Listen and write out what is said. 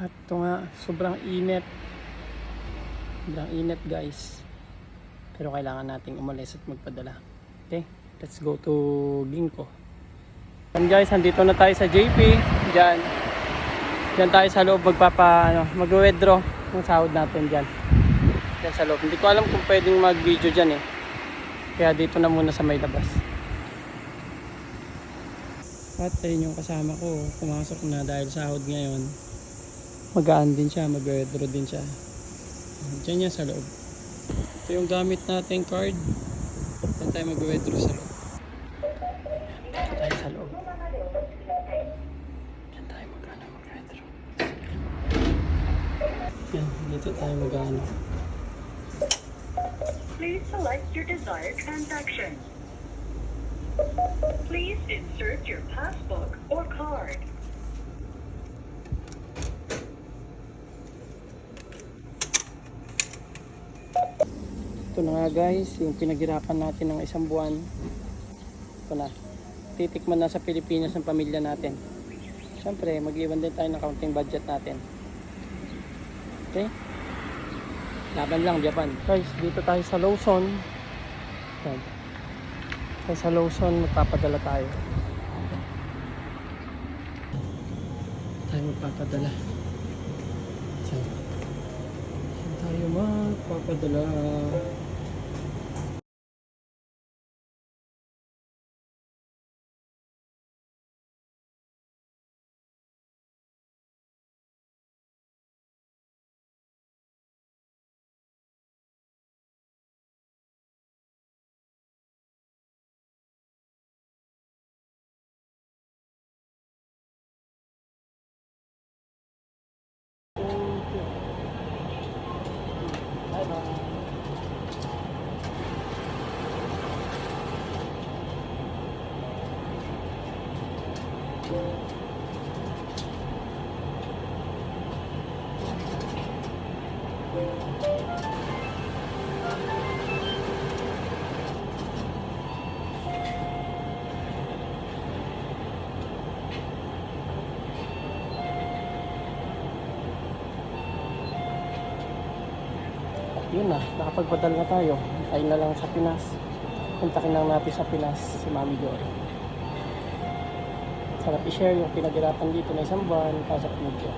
At ito nga, sobrang init. Sobrang init guys. Pero kailangan nating umalis at magpadala. Okay, let's go to Ginkgo. And guys, andito na tayo sa JP. Diyan tayo sa loob mag-withdraw ng sahod natin diyan. Diyan sa loob. Hindi ko alam kung pwedeng mag-video diyan eh. Kaya dito na muna sa may labas. At ayun yung kasama ko, pumasok na dahil sahod ngayon. Magaan din siya, mag-withdraw din siya. Diyan niya sa loob. Ito yung gamit nating card. Diyan tayo mag-withdraw sa loob. Dito tayo sa loob. Diyan tayo mag-withdraw. Yan, dito tayo mag-ano. Please select your desired transaction. Please insert your passbook or card. Ito na nga guys, yung pinaghirapan natin ng isang buwan. Ito na. Titikman na sa Pilipinas ng pamilya natin. Siyempre, mag-iwan din tayo ng counting budget natin. Okay? Laban lang, Japan. Guys, dito tayo sa Lawson. Yan. Tayo sa Lawson, magpapadala tayo. Tayo magpapadala. Saan tayo magpapadala? Yun na, nakapagpadala na tayo. Tayo na lang sa Pinas. Kontakin lang natin sa Pinas si Mami Jory. Sarap i-share yung pinaghirapan dito na isang buwan para sa pamilya.